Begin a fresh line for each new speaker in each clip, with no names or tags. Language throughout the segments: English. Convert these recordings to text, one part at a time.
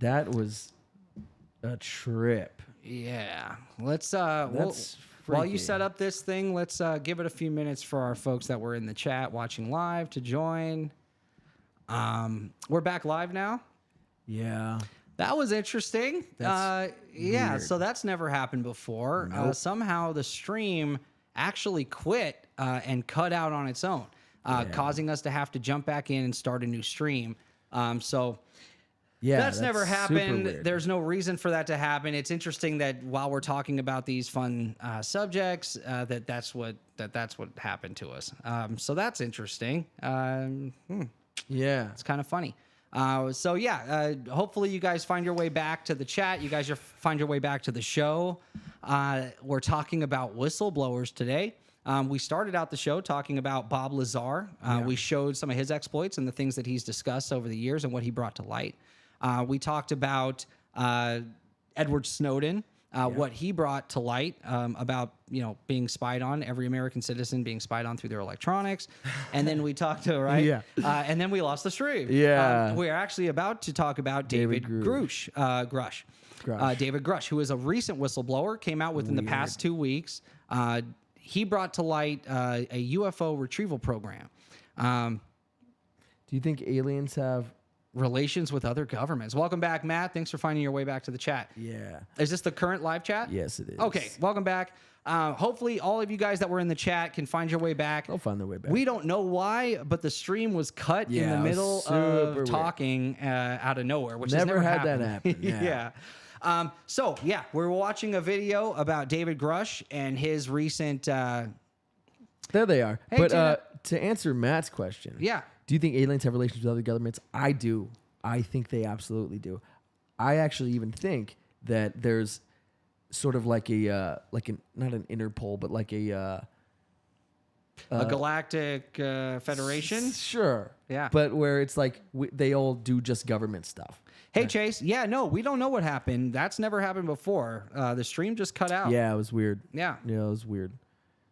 That was a trip.
Yeah. Let's while you set up this thing, let's give it a few minutes for our folks that were in the chat watching live to join. We're back live now.
Yeah.
That was interesting.
That's
yeah,
weird.
so that's never happened before.
Nope.
Somehow the stream actually quit and cut out on its own, causing us to have to jump back in and start a new stream. So
Yeah,
that's never
super
happened.
weird.
There's no reason for that to happen. It's interesting that while we're talking about these fun subjects, that's what happened to us. So that's interesting.
Yeah.
It's kind of funny. Hopefully you guys find your way back to the chat. You guys find your way back to the show. We're talking about whistleblowers today. We started out the show talking about Bob Lazar. We showed some of his exploits and the things that he's discussed over the years and what he brought to light. We talked about Edward Snowden, what he brought to light about being spied on, every American citizen being spied on through their electronics, and then we talked to and then we lost the stream.
Yeah.
We're actually about to talk about David Grush. David Grush, who is a recent whistleblower, came out within the past 2 weeks. He brought to light a UFO retrieval program.
Do you think aliens have
relations with other governments? Welcome back, Matt. Thanks for finding your way back to the chat.
Yeah.
Is this the current live chat?
Yes, it is.
Okay, welcome back. Hopefully all of you guys that were in the chat can find your way back.
They'll find their way back.
We don't know why, but the stream was cut in the middle of talking out of nowhere, which has never
had
happened.
that happen. Yeah.
We're watching a video about David Grush and his recent...
there they are.
Hey,
but
Tina.
to answer Matt's question,
Yeah.
do you think aliens have relations with other governments? I do. I think they absolutely do. I actually even think that there's sort of like not an Interpol, but like a
galactic federation?
Sure.
Yeah.
But where it's like they all do just government stuff.
Hey, Chase. Yeah, no, we don't know what happened. That's never happened before. The stream just cut out.
Yeah, it was weird.
Yeah.
Yeah, it was weird.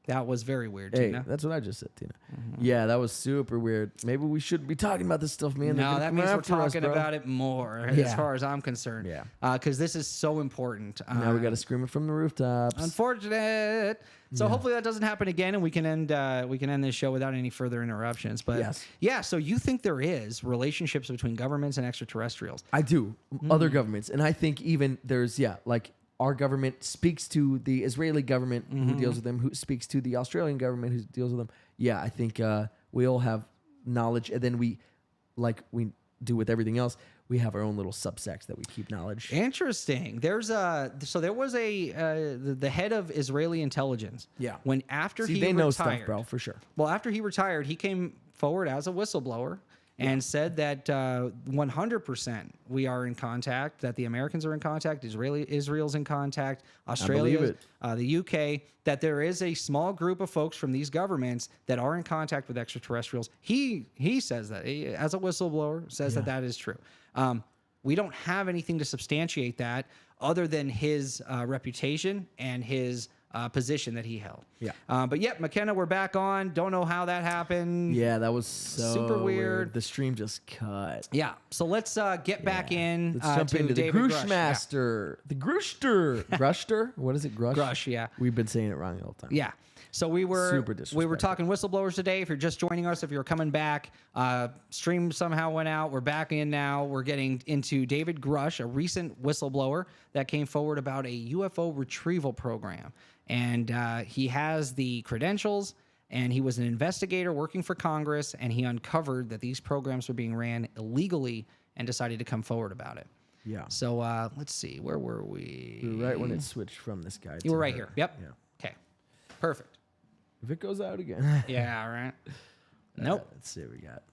That was very weird,
Hey,
Tina.
that's what I just said, Tina. Yeah, that was super weird. Maybe we shouldn't be talking about this stuff, man.
No, that means we're talking about it more, as far as I'm concerned.
Yeah.
Because this is so important.
Now we got to scream it from the rooftops.
Unfortunate. So hopefully that doesn't happen again, and we can end this show without any further interruptions. But
yes.
Yeah. So you think there is relationships between governments and extraterrestrials?
I do. Other governments, and I think even there's our government speaks to the Israeli government who deals with them, who speaks to the Australian government who deals with them. Yeah, I think we all have knowledge, and then we do with everything else, we have our own little subsects that we keep knowledge.
Interesting. There was the head of Israeli intelligence.
Yeah.
After he
they
retired,
know stuff, bro, for sure.
Well, after he retired, he came forward as a whistleblower and said that 100% we are in contact, that the Americans are in contact, Israel's in contact, Australia, the UK, that there is a small group of folks from these governments that are in contact with extraterrestrials. He says that, as a whistleblower, says that is true. We don't have anything to substantiate that other than his reputation and his position that he held.
Yeah.
But McKenna, we're back on. Don't know how that happened.
Yeah, that was so
super weird.
The stream just cut.
Yeah. So let's get back in.
Let's jump into the Grush Master. The Grushter. Grushter? What is it? Grush?
Grush, yeah.
We've been saying it wrong the whole time.
Yeah. So we were
Super
talking whistleblowers today. If you're just joining us, if you're coming back, stream somehow went out. We're back in now. We're getting into David Grush, a recent whistleblower that came forward about a UFO retrieval program. And he has the credentials, and he was an investigator working for Congress, and he uncovered that these programs were being ran illegally and decided to come forward about it.
Yeah.
So let's see. Where were we?
We were right when it switched from this guy.
You were right here. Yep.
Yeah.
Okay. Perfect.
If it goes out again.
Yeah, right. Nope.
Let's see what we got.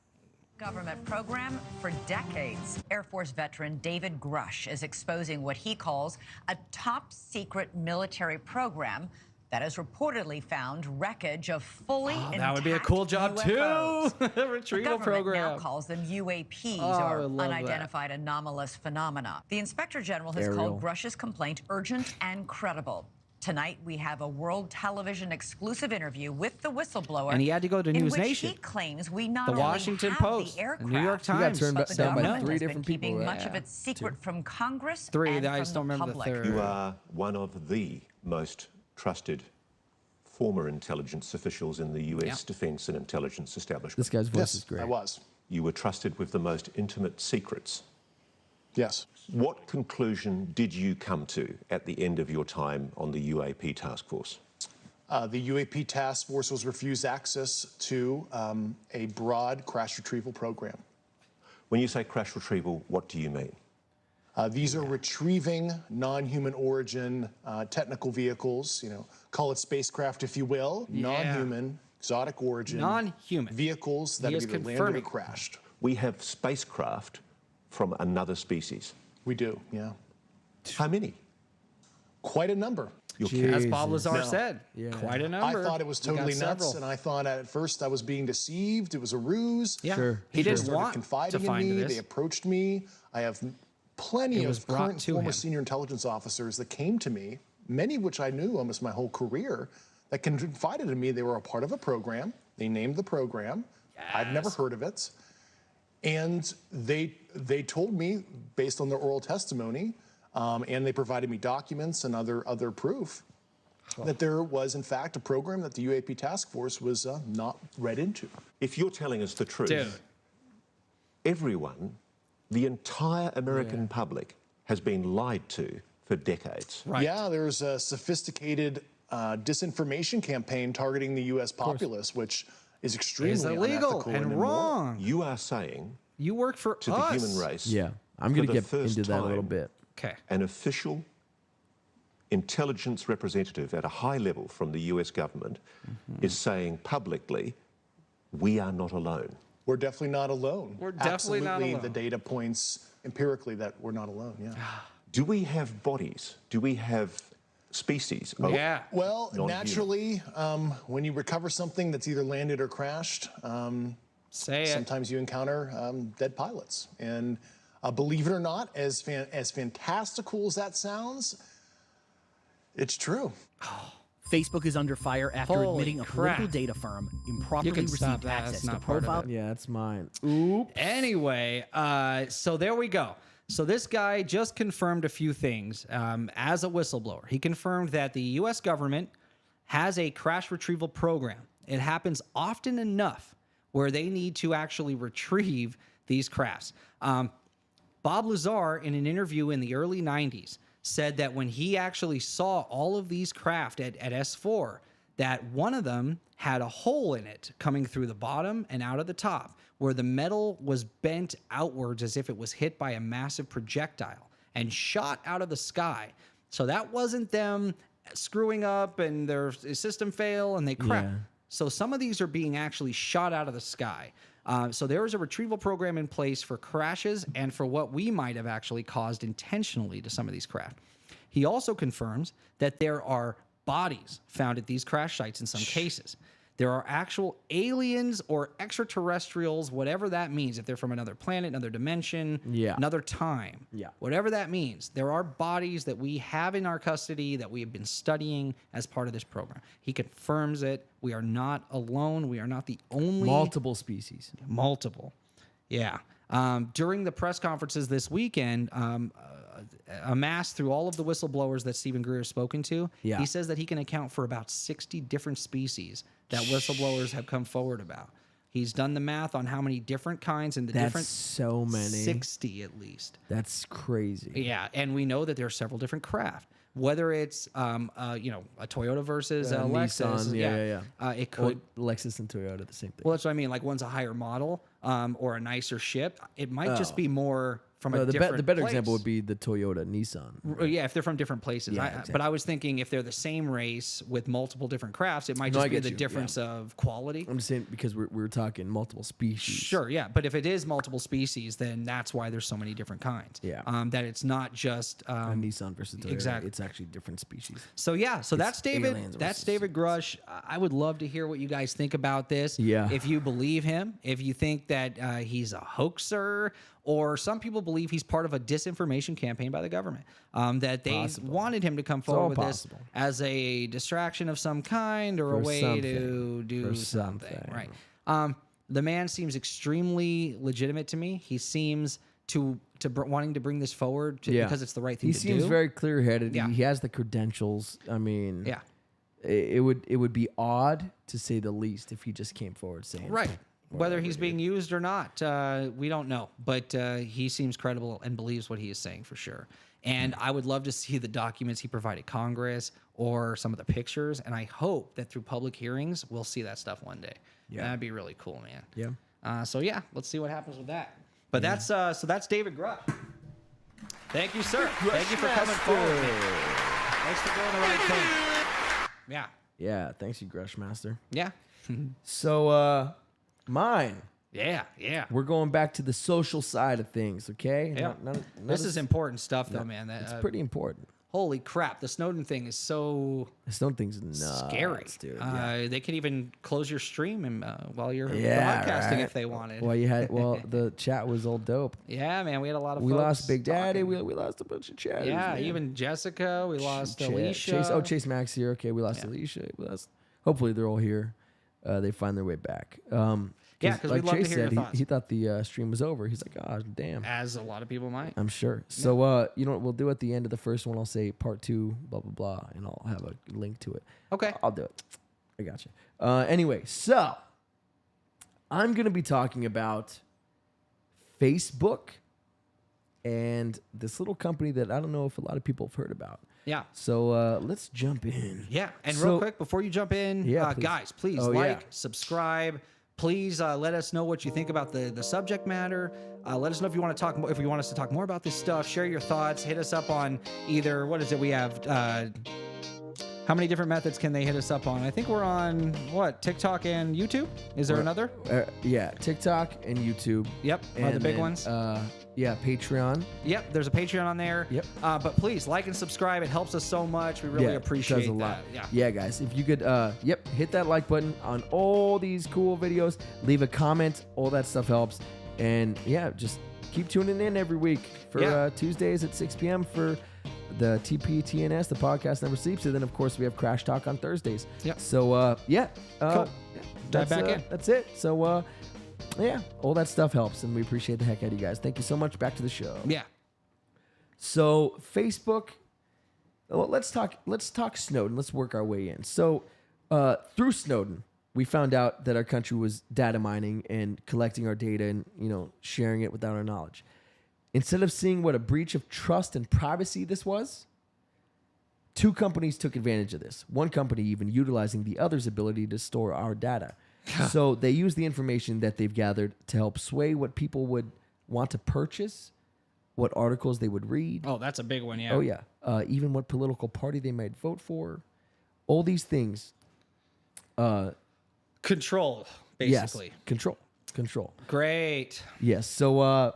Government program for decades. Air Force veteran David Grush is exposing what he calls a top secret military program that has reportedly found wreckage of fully intact
that would be a cool job
UFOs.
too. Retrieval
the government
program.
now calls them UAPs,
I
or
love
unidentified anomalous phenomena. The Inspector General has called Grush's complaint urgent and credible. Tonight, we have a world television exclusive interview with the whistleblower.
And he had to go to News
in which
Nation.
He claims we not
The
only
Washington
have
Post,
the aircraft,
the New York Times.
turned
but the
down by
government
three
has
different
been keeping
people,
much of its secret from Congress
Three.
and
I
from
just don't
the
remember the
public.
third.
You are one of the most trusted former intelligence officials in the U.S. defense and intelligence establishment.
This guy's voice is great.
I was.
You were trusted with the most intimate secrets.
Yes.
What conclusion did you come to at the end of your time on the UAP task force?
The UAP task force was refused access to a broad crash retrieval program.
When you say crash retrieval, what do you mean?
These are retrieving non-human origin technical vehicles, call it spacecraft if you will, non-human, exotic origin,
Non-human.
vehicles that
He
have
is
either landed or
confirming.
crashed.
We have spacecraft from another species.
We do, yeah.
How many?
Quite a number.
As Bob
Jesus.
Lazar
No.
said, quite a number.
I thought it was
We got
totally nuts,
several.
and I thought at first I was being deceived. It was a ruse.
Yeah.
Sure.
He
People
didn't
started
want
confiding
to find
in me.
this.
They approached me. I have plenty
It was
of
brought
current
to
former
him.
senior intelligence officers that came to me, many of which I knew almost my whole career, that confided in me they were a part of a program. They named the program. I've never heard of it. And they told me, based on their oral testimony, and they provided me documents and other proof, that there was, in fact, a program that the UAP task force was not read into.
If you're telling us the truth,
Dude.
everyone, the entire American public, has been lied to for decades.
Right.
Yeah, there's a sophisticated disinformation campaign targeting the U.S. populace, which is extremely
It's illegal
unethical
and
immoral.
wrong.
You are saying
You work for
to
us.
the human race,
Yeah, I'm
for
going
the
to get
first
into that a little
time,
bit.
Okay.
an official intelligence representative at a high level from the US government is saying publicly, we are not alone.
We're definitely not alone.
We're definitely not
Absolutely,
alone.
the data points empirically that we're not alone, yeah.
Do we have bodies? Do we have species? of
Yeah.
Well,
non-human?
naturally, when you recover something that's either landed or crashed,
Say it.
sometimes you encounter dead pilots. And believe it or not, as fantastical as that sounds, it's true.
Facebook is under fire after
Holy
admitting a
crap.
political data firm
You
improperly
can stop
received
that.
access
That's
to
not part of
profile.
it.
Yeah, it's mine.
Anyway, so there we go. So this guy just confirmed a few things as a whistleblower. He confirmed that the U.S. government has a crash retrieval program. It happens often enough where they need to actually retrieve these crafts. Bob Lazar, in an interview in the early 90s, said that when he actually saw all of these craft at S4, that one of them had a hole in it coming through the bottom and out of the top, where the metal was bent outwards as if it was hit by a massive projectile and shot out of the sky. So that wasn't them screwing up and their system fail and they crap.
Yeah.
So some of these are being actually shot out of the sky. So there is a retrieval program in place for crashes and for what we might have actually caused intentionally to some of these craft. He also confirms that there are bodies found at these crash sites in some cases. There are actual aliens or extraterrestrials, whatever that means. If they're from another planet, another dimension,
Yeah.
another time,
Yeah.
whatever that means, there are bodies that we have in our custody that we have been studying as part of this program. He confirms it. We are not alone. We are not the only
Multiple species.
multiple. Yeah. During the press conferences this weekend, amassed through all of the whistleblowers that Stephen Greer has spoken to,
Yeah.
he says that he can account for about 60 different species that whistleblowers have come forward about. He's done the math on how many different kinds and the
That's
different
so many.
60 at least.
That's crazy.
Yeah, and we know that there are several different craft. Whether it's a Toyota versus a Lexus,
Nissan, yeah.
it
Or
could.
Lexus and Toyota, the same thing.
Well, that's what I mean. Like one's a higher model or a nicer ship. It might just be more from a
the
different
better
place.
example would be the Toyota Nissan.
Yeah, if they're from different places.
Yeah,
But
exactly.
I was thinking if they're the same race with multiple different crafts, it might
No,
just
I
be
get
the
you,
difference of quality.
I'm just saying because we're talking multiple species.
Sure, yeah. But if it is multiple species, then that's why there's so many different kinds.
Yeah.
That it's not just
A Nissan versus Toyota.
exactly.
It's actually different species.
So yeah, so that's David.
aliens
That's
versus
David Grush. I would love to hear what you guys think about this.
Yeah.
If you believe him, if you think that he's a hoaxer, or some people believe he's part of a disinformation campaign by the government, that they wanted him to come forward with this as a distraction of some kind or a way to do something. Right. The man seems extremely legitimate to me. He seems to wanting to bring this forward because it's the right thing to do.
He seems very clear-headed.
Yeah.
He has the credentials. I mean, it would be odd, to say the least, if he just came forward saying
whether he's being used or not, we don't know. But he seems credible and believes what he is saying for sure. And I would love to see the documents he provided Congress or some of the pictures. And I hope that through public hearings, we'll see that stuff one day. Yeah. That'd be really cool, man.
Yeah.
So yeah, let's see what happens with that. But that's David Grush. Thank you, sir. Thank you for coming forward. Thanks for doing the right thing. Yeah.
Yeah. Thanks, you Grush Master.
Yeah.
So, mine.
Yeah.
We're going back to the social side of things, okay?
Yeah. This is important stuff, though, man.
It's pretty important.
Holy crap! The Snowden thing is so scary,
dude.
They can even close your stream and, while you're broadcasting if they wanted.
Well, the chat was all dope.
Yeah, man, we had a lot of.
We
folks
lost Big Daddy.
talking.
We lost a bunch of chatters.
Yeah,
man.
even Jessica. We lost Alicia.
Chase Max here. Okay, we lost Alicia. Hopefully they're all here. They find their way back.
Because
like
we'd love
Chase
to hear your
said,
thoughts.
he thought the stream was over. He's like, oh, damn.
As a lot of people might.
I'm sure. So, you know what we'll do at the end of the first one? I'll say part 2, blah, blah, blah, and I'll have a link to it.
Okay.
I'll do it. I got you. Anyway, so I'm going to be talking about Facebook and this little company that I don't know if a lot of people have heard about.
Yeah.
So let's jump in.
Yeah. And real quick, before you jump in,
please.
guys, please subscribe. Please let us know what you think about the subject matter. Let us know if you want to talk. If you want us to talk more about this stuff, share your thoughts. Hit us up on either, what is it? We have, how many different methods can they hit us up on? I think we're on, TikTok and YouTube? Is there another?
Yeah, TikTok and YouTube.
Yep, one of the big ones.
Yeah, Patreon.
Yep, there's a Patreon on there.
Yep.
But please, like and subscribe. It helps us so much. We really appreciate
it does a
that.
lot. Yeah, guys, if you could, hit that like button on all these cool videos. Leave a comment. All that stuff helps. And, just keep tuning in every week for Tuesdays at 6 p.m. for the TPTNS, the podcast never sleeps. And then, of course, we have Crash Talk on Thursdays.
Yep.
So,
cool. Dive back in.
That's it. So, all that stuff helps, and we appreciate the heck out of you guys. Thank you so much. Back to the show.
Yeah.
So, Facebook. Well, let's talk Snowden. Let's work our way in. So, through Snowden, we found out that our country was data mining and collecting our data and, sharing it without our knowledge. Instead of seeing what a breach of trust and privacy this was, 2 companies took advantage of this. One company even utilizing the other's ability to store our data. So they use the information that they've gathered to help sway what people would want to purchase, what articles they would read.
Oh, that's a big one, yeah.
Oh, yeah. Even what political party they might vote for. All these things.
Control, basically.
Yes, control.
Great.
Yes. So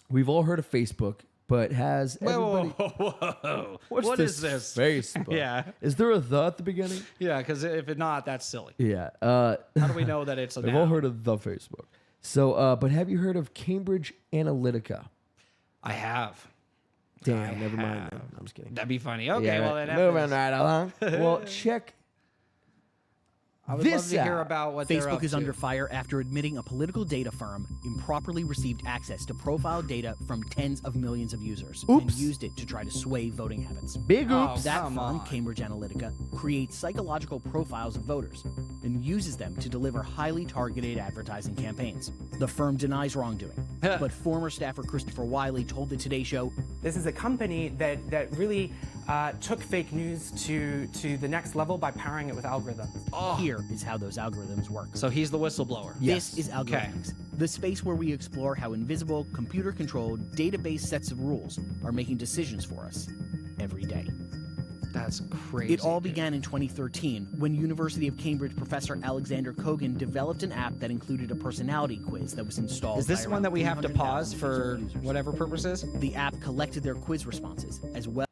we've all heard of Facebook, but has everybody...
Whoa.
What
is this?
Facebook?
Yeah.
Is there a the at the beginning?
Yeah, because if it's not, that's silly.
Yeah.
How do we know that it's a
We've all heard of the Facebook. So, but have you heard of Cambridge Analytica?
I have.
Damn, never mind. Then. I'm just kidding.
That'd be funny. Okay,
Yeah,
well then.
moving right along. Well, check.
I would love to hear about what they're up
Facebook is
to.
under fire after admitting a political data firm improperly received access to profile data from tens of millions of users and used it to try to sway voting habits.
Big
Oh,
oops.
That
come
firm,
on.
Cambridge Analytica, creates psychological profiles of voters and uses them to deliver highly targeted advertising campaigns. The firm denies wrongdoing, but former staffer Christopher Wiley told the Today Show,
This is a company that really took fake news to the next level by powering it with algorithms.
here is how those algorithms work.
So he's the whistleblower.
This is Algorithmics, the space where we explore how invisible, computer-controlled, database sets of rules are making decisions for us every day.
That's crazy.
It all began in 2013 when University of Cambridge professor Alexander Kogan developed an app that included a personality quiz that was installed.
Is this
by
one that we have to
300,000
pause for
users.
whatever purposes?
The app collected their quiz responses as well.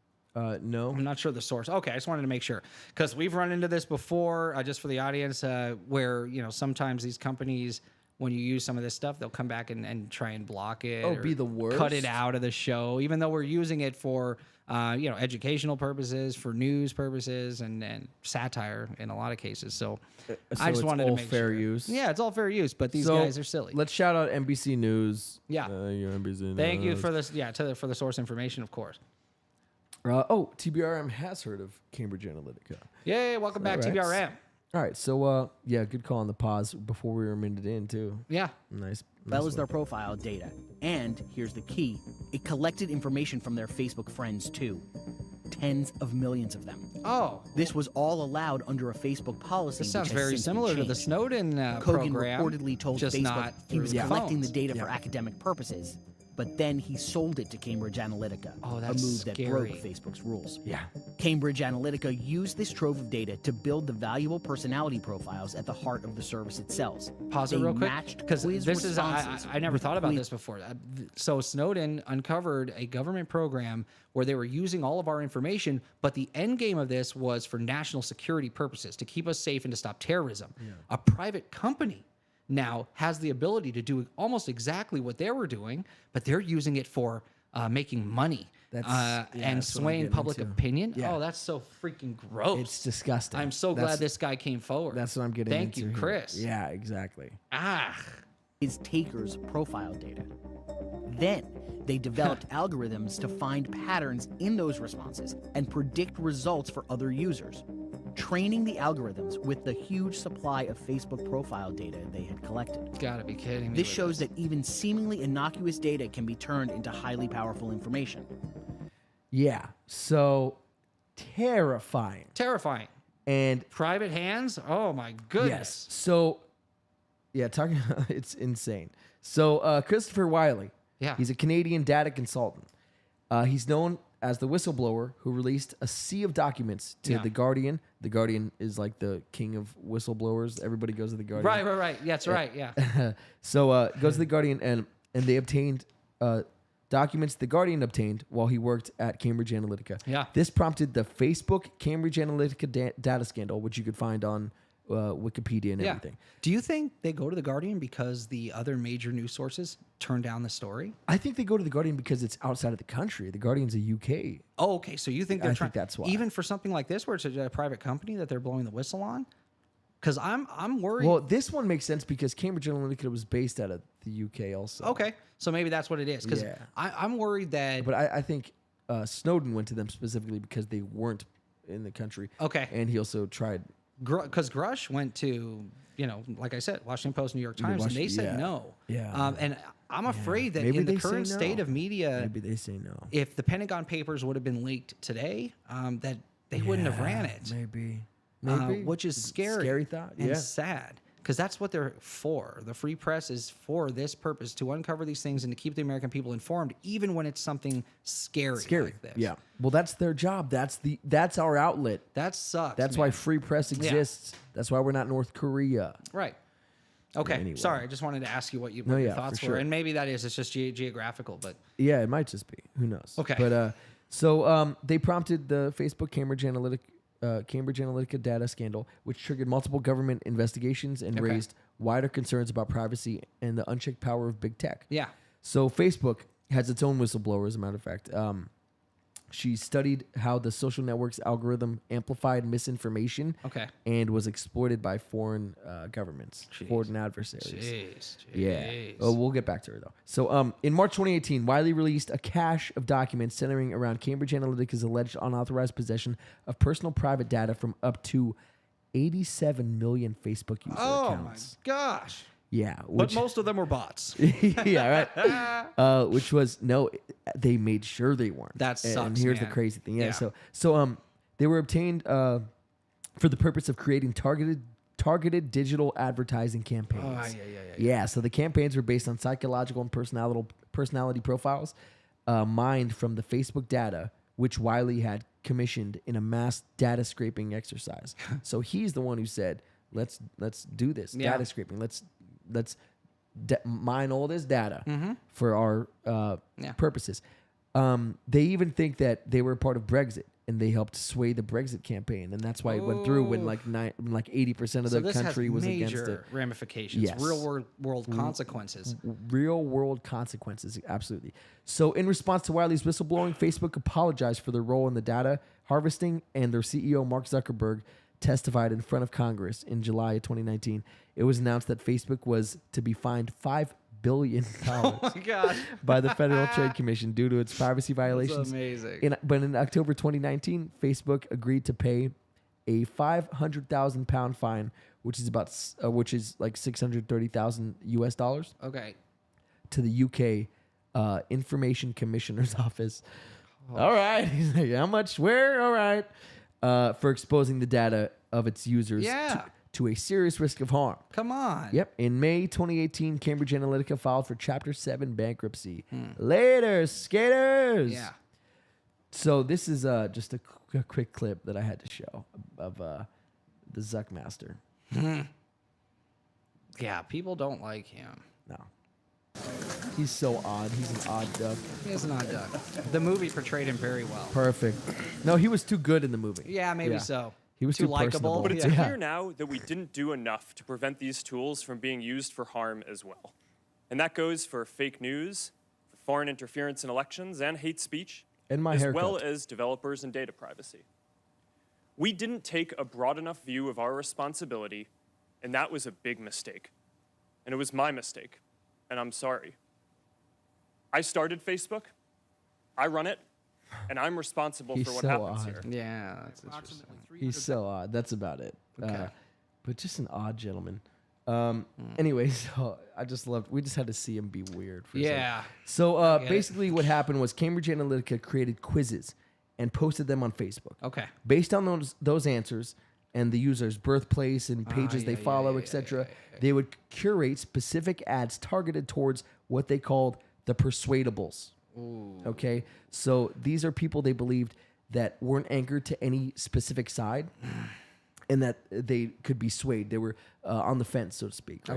No.
I'm not sure the source. Okay, I just wanted to make sure because we've run into this before. Just for the audience, where sometimes these companies when you use some of this stuff, they'll come back and try and block it.
Oh,
or
be the worst.
Cut it out of the show, even though we're using it for educational purposes, for news purposes, and satire in a lot of cases. So I just wanted to make
fair
sure.
use.
Yeah, it's all fair use, but these guys are silly.
Let's shout out NBC News.
Yeah.
Your NBC
Thank you
News.
for this. Yeah, for the source information, of course.
TBRM has heard of Cambridge Analytica.
Yay! Welcome back,
All right.
TBRM.
All right, so good call on the pause before we were a minute in too.
Yeah.
Nice.
That
nice
was their
one.
profile data. And here's the key. It collected information from their Facebook friends too. Tens of millions of them.
Oh,
This was all allowed under a Facebook policy.
this sounds
which has
very
since been
similar to the
changed.
Snowden
Kogan
program.
reportedly told
just
Facebook
not
he was
through
collecting the
phones.
data for academic purposes, but then he sold it to Cambridge Analytica,
Oh,
a
that's
move that broke
scary.
Facebook's rules.
Yeah.
Cambridge Analytica used this trove of data to build the valuable personality profiles at the heart of the service it sells.
Pause it
They
real quick,
matched
because
quiz
this is
responses
I never
with
thought about
quiz-
this before. So Snowden uncovered a government program where they were using all of our information, but the end game of this was for national security purposes, to keep us safe and to stop terrorism. A private company now has the ability to do almost exactly what they were doing, but they're using it for making money
That's
and
what I'm
swaying
getting
public
into.
opinion.
Yeah.
Oh, that's so freaking gross.
It's disgusting.
I'm so glad this guy came forward.
That's what I'm getting
Thank
into
you,
here.
Chris.
Yeah, exactly.
is takers' profile data. Then they developed algorithms to find patterns in those responses and predict results for other users, training the algorithms with the huge supply of Facebook profile data they had collected.
Gotta be kidding me.
This
with
shows that even seemingly innocuous data can be turned into highly powerful information.
Yeah. So terrifying.
Terrifying.
And
Private hands? Oh my goodness.
yes. So yeah, talking it's insane. So Christopher Wiley.
Yeah.
He's a Canadian data consultant. He's known as the whistleblower who released a sea of documents to
Yeah.
The Guardian. The Guardian is like the king of whistleblowers. Everybody goes to The Guardian.
Right. Yeah, that's right. Yeah.
So goes to The Guardian, and they obtained documents The Guardian obtained while he worked at Cambridge Analytica.
Yeah.
This prompted the Facebook Cambridge Analytica data scandal, which you could find on Wikipedia and everything.
Do you think they go to the Guardian because the other major news sources turn down the story?
I think they go to The Guardian because it's outside of the country. The Guardian's a UK.
Oh, okay. So you think they're
I
trying?
think that's why.
Even for something like this, where it's a private company that they're blowing the whistle on? Because I'm worried.
Well, this one makes sense because Cambridge Analytica was based out of the UK also.
okay, so maybe that's what it is. Because
Yeah.
I'm worried that.
But I think Snowden went to them specifically because they weren't in the country.
Okay.
And he also tried.
Because Grush went to, like I said, Washington Post, New York Times, and they said
yeah.
no.
Yeah.
And I'm afraid that
Maybe
in the
they say
current
no.
state of media,
Maybe they say no.
if the Pentagon Papers would have been leaked today, that they wouldn't have ran it.
Maybe.
Which is scary.
Scary thought.
And
Yeah.
sad. Because that's what they're for. The free press is for this purpose, to uncover these things and to keep the American people informed, even when it's something scary. Like this.
Yeah. Well, that's their job. That's our outlet.
That sucks.
That's
man.
why free press exists. That's why we're not North Korea.
Right. Okay.
Anyway.
Sorry. I just wanted to ask you what your
yeah,
thoughts
for
were.
sure.
And maybe that is, it's just geographical, but
Yeah, it might just be. Who knows?
Okay.
But so they prompted the Facebook Cambridge Analytica data scandal, which triggered multiple government investigations and
Okay.
raised wider concerns about privacy and the unchecked power of big tech.
yeah.
So Facebook has its own whistleblower, as a matter of fact. She studied how the social network's algorithm amplified misinformation
Okay.
and was exploited by foreign governments, foreign adversaries.
Jeez.
Yeah. Oh, we'll get back to her, though. So in March 2018, Wiley released a cache of documents centering around Cambridge Analytica's alleged unauthorized possession of personal private data from up to 87 million Facebook user
Oh,
accounts.
my gosh.
Yeah.
But most of them were bots.
Yeah, right. Which was they made sure they weren't.
That
And
sucks,
here's the
man.
crazy thing. Yeah.
Yeah.
So they were obtained for the purpose of creating targeted digital advertising campaigns.
Oh,
Yeah. So the campaigns were based on psychological and personality profiles mined from the Facebook data, which Wiley had commissioned in a mass data scraping exercise. So he's the one who said, "Let's do this data scraping. Let's mine all this data for our purposes." They even think that they were part of Brexit and they helped sway the Brexit campaign, and that's why it went through when like 80% of
So
the
this
country
has
was
major
against it.
ramifications,
Yes.
real world consequences.
Real world consequences, absolutely. So, in response to Wiley's whistleblowing, Facebook apologized for their role in the data harvesting, and their CEO, Mark Zuckerberg, testified in front of Congress in July of 2019. It was announced that Facebook was to be fined $5 billion
Oh my God.
by the Federal Trade Commission due to its privacy violations.
amazing.
But in October 2019, Facebook agreed to pay a £500,000 fine, which is like $630,000 US dollars,
Okay.
to the UK Information Commissioner's Office. All right, he's like, how much? Where? All right, for exposing the data of its users
Yeah.
to a serious risk of harm.
Come on.
Yep. In May 2018, Cambridge Analytica filed for Chapter 7 bankruptcy. Later, skaters.
Yeah.
So this is just a quick clip that I had to show of the Zuckmaster.
Yeah, people don't like him.
No. He's so odd. He's an odd duck.
He is an odd duck. The movie portrayed him very well.
Perfect. No, he was too good in the movie.
Yeah, maybe so.
He was too
likable.
personable.
But it's
Yeah.
clear now that we didn't do enough to prevent these tools from being used for harm as well. And that goes for fake news, for foreign interference in elections, and hate speech,
And my
as
haircut.
well as developers and data privacy. We didn't take a broad enough view of our responsibility, and that was a big mistake. And it was my mistake, and I'm sorry. I started Facebook, I run it, and I'm responsible
He's
for what
so
happens
odd.
here.
Yeah, that's interesting.
He's so odd. That's about it.
Okay.
But just an odd gentleman. Anyway, so we just had to see him be weird. For a second.
Yeah.
So
get it.
basically what happened was Cambridge Analytica created quizzes and posted them on Facebook.
Okay.
Based on those answers and the user's birthplace and pages they follow, etc., they would curate specific ads targeted towards what they called the persuadables. Okay? So these are people they believed that weren't anchored to any specific side and that they could be swayed. They were on the fence, so to speak. Right?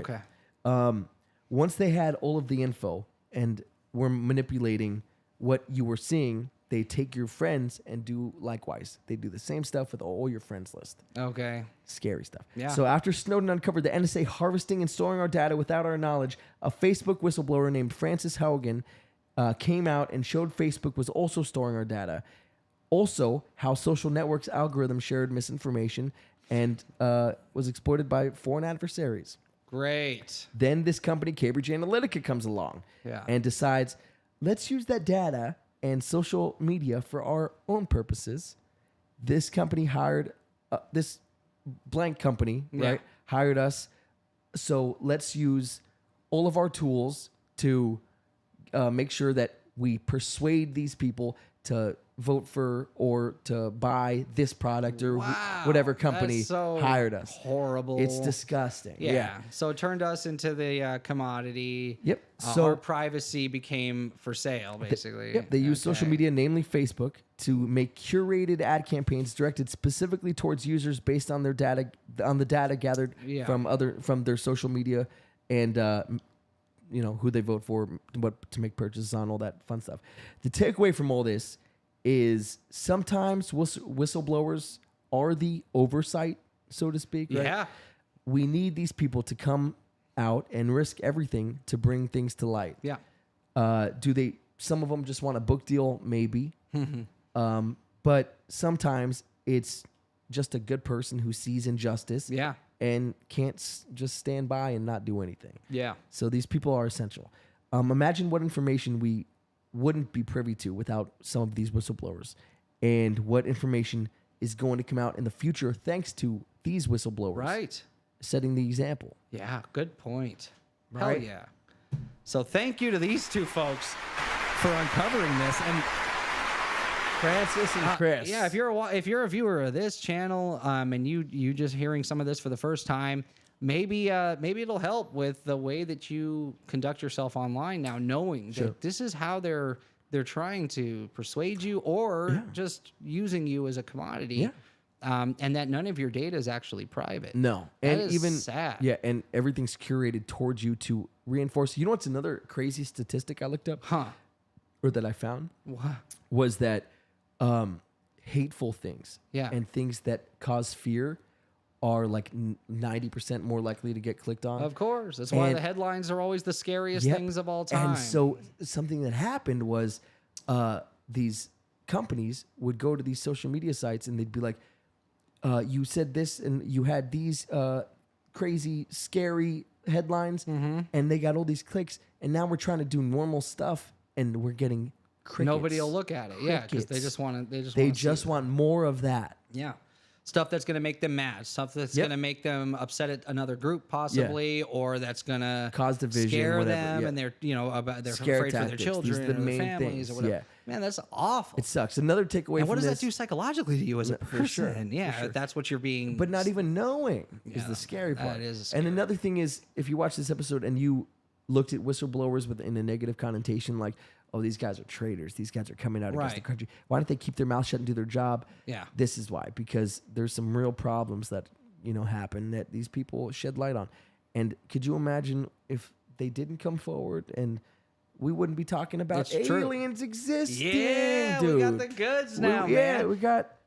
Okay.
Once they had all of the info and were manipulating what you were seeing, they take your friends and do likewise. They do the same stuff with all your friends list.
Okay.
Scary stuff.
Yeah.
So after Snowden uncovered the NSA harvesting and storing our data without our knowledge, a Facebook whistleblower named Francis Haugen came out and showed Facebook was also storing our data. Also, how social networks algorithms shared misinformation and was exploited by foreign adversaries.
Great.
Then this company, Cambridge Analytica, comes along and decides, let's use that data and social media for our own purposes. This company hired this blank company, right? Hired us. So let's use all of our tools to make sure that we persuade these people to vote for or to buy this product or whatever company
That's so
hired us.
Horrible.
It's disgusting.
Yeah. So it turned us into the commodity.
Yep.
So our privacy became for sale, basically.
Yep, they use social
Okay.
media, namely Facebook, to make curated ad campaigns directed specifically towards users based on their data, on the data gathered from their social media, and who they vote for, what to make purchases on, all that fun stuff. The takeaway from all this is sometimes whistleblowers are the oversight, so to speak. Right?
Yeah.
We need these people to come out and risk everything to bring things to light.
Yeah.
Some of them just want a book deal? Maybe. But sometimes it's just a good person who sees injustice and can't just stand by and not do anything.
Yeah.
So these people are essential. Imagine what information we wouldn't be privy to without some of these whistleblowers, and what information is going to come out in the future thanks to these whistleblowers.
Right.
Setting the example.
Yeah, good point.
Right?
Hell yeah. So thank you to these two folks for uncovering this. And
Francis and Chris.
Yeah, if you're a viewer of this channel, and you just hearing some of this for the first time, maybe it'll help with the way that you conduct yourself online now, knowing that this is how they're trying to persuade you or just using you as a commodity.
Yeah.
And that none of your data is actually private.
No.
That
And
is
even
sad.
Yeah, and everything's curated towards you to reinforce. You know what's another crazy statistic I looked up?
Huh.
Or that I found?
What?
Was that hateful things
Yeah.
and things that cause fear are like 90% more likely to get clicked on.
Of course. That's why
And-
the headlines are always the scariest
Yep.
things of all time.
And so something that happened was these companies would go to these social media sites and they'd be like, you said this and you had these crazy, scary headlines and they got all these clicks. And now we're trying to do normal stuff and we're getting crickets.
Nobody will look at it. Yeah, because they
Crickets.
just want to.
They just want more of that.
Yeah. Stuff that's going to make them mad. Stuff that's
Yep.
going to make them upset at another group, possibly, or that's going to
Cause division,
scare
whatever,
them,
yeah.
and they're they're
Scare
afraid
tactics.
for
These
their
are
children
the
or their
main
families
things,
or whatever.
yeah.
Man, that's awful.
It sucks. Another takeaway
and
from
what does
this,
that do psychologically to you as a
For
person?
sure,
Yeah, that's what you're being.
but not even knowing is
Yeah,
the scary
that
part.
is
And
scary.
another thing is, if you watch this episode and you looked at whistleblowers in a negative connotation, like, oh, these guys are traitors. These guys are coming out against the
Right.
country. Why don't they keep their mouth shut and do their job?
Yeah.
This is why. Because there's some real problems that, happen that these people shed light on. And could you imagine if they didn't come forward and we wouldn't be talking about
It's true.
aliens existing,
yeah,
dude.
we got the goods now,
Yeah,
man.
we got...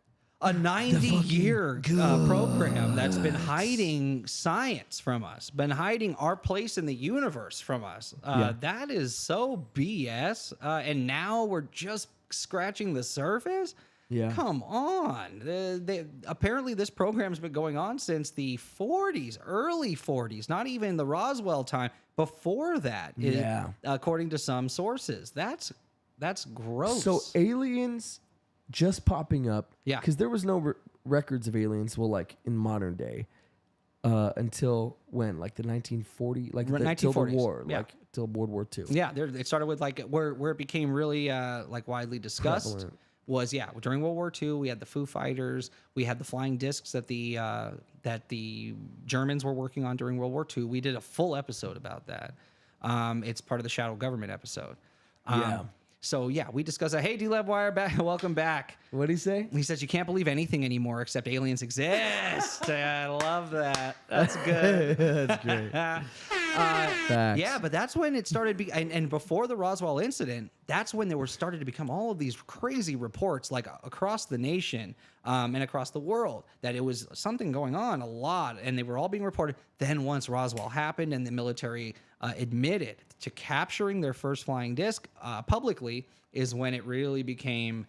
A 90-year program that's been hiding science from us, been hiding our place in the universe from us. That is so BS. And now we're just scratching the surface?
Yeah.
Come on. Apparently, this program's been going on since the 40s, early 40s, not even the Roswell time. Before that,
Yeah.
according to some sources. That's gross.
So aliens just popping up.
Yeah.
Because there was no records of aliens, like in modern day, until when? Like the 1940, like till the
1940s,
war,
yeah.
like till World War II.
Yeah, it started with like where it became really widely discussed
Prevalent.
was during World War II. We had the Foo Fighters, we had the flying discs that the Germans were working on during World War II. We did a full episode about that. It's part of the Shadow Government episode.
Yeah.
So yeah, we discussed that. Hey, D-Lab Wire, welcome back.
What did he say?
He says you can't believe anything anymore except aliens exist. I love that. That's good.
That's great. Facts.
Yeah, but that's when it started. And before the Roswell incident, that's when there were started to become all of these crazy reports, like across the nation and across the world, that it was something going on a lot, and they were all being reported. Then once Roswell happened, and the military admitted to capturing their first flying disc publicly, is when it really became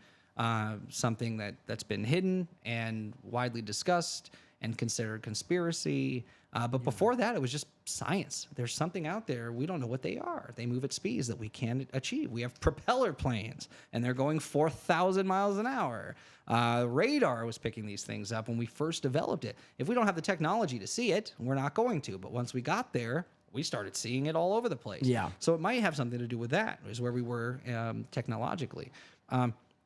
something that's been hidden and widely discussed and considered conspiracy. But before that, it was just science. There's something out there. We don't know what they are. They move at speeds that we can't achieve. We have propeller planes, and they're going 4,000 miles an hour. Radar was picking these things up when we first developed it. If we don't have the technology to see it, we're not going to. But once we got there, we started seeing it all over the place.
Yeah.
So it might have something to do with that, is where we were technologically.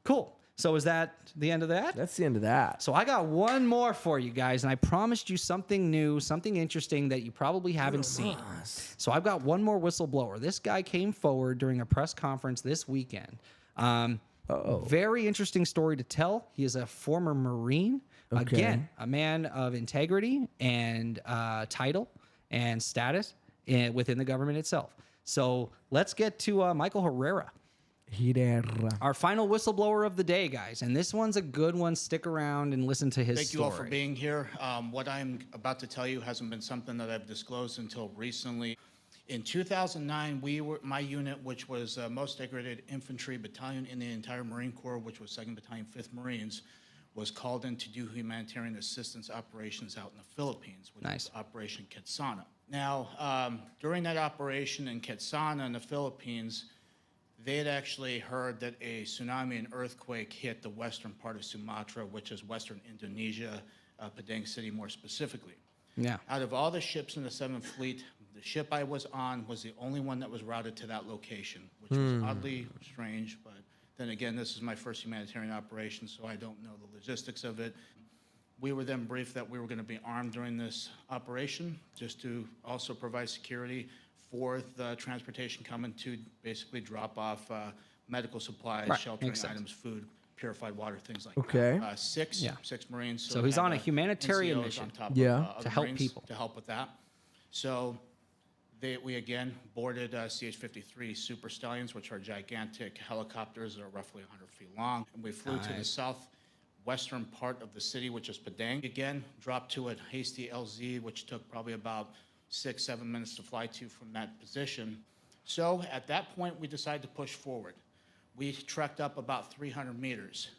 Cool. So is that the end of that?
That's the end of that.
So I got one more for you guys, and I promised you something new, something interesting that you probably haven't seen. So I've got one more whistleblower. This guy came forward during a press conference this weekend. Very interesting story to tell. He is a former Marine.
Okay.
Again, a man of integrity and title and status within the government itself. So let's get to Michael Herrera. Our final whistleblower of the day, guys. And this one's a good one. Stick around and listen to his
Thank
story.
you all for being here. What I'm about to tell you hasn't been something that I've disclosed until recently. In 2009, my unit, which was most degraded infantry battalion in the entire Marine Corps, which was 2nd Battalion, 5th Marines, was called in to do humanitarian assistance operations out in the Philippines, which was Operation Quetzana. Now, during that operation in Quetzana in the Philippines, they had actually heard that a tsunami and earthquake hit the western part of Sumatra, which is western Indonesia, Padang City more specifically.
Yeah.
Out of all the ships in the 7th Fleet, the ship I was on was the only one that was routed to that location, which was oddly strange. But then again, this is my first humanitarian operation, so I don't know the logistics of it. We were then briefed that we were going to be armed during this operation, just to also provide security for the transportation coming to basically drop off medical supplies, sheltering items, food, purified water, things like that. Six Marines.
So he's on a humanitarian
NCOs
mission.
on top of,
To
other
help
Marines
people.
To help with that. So we again boarded CH-53 Super Stallions, which are gigantic helicopters that are roughly 100 feet long. And we flew to the western part of the city, which is Padang. Again, dropped to a hasty LZ, which took probably about 6-7 minutes to fly to from that position. So at that point, we decided to push forward. We trekked up about 300 meters.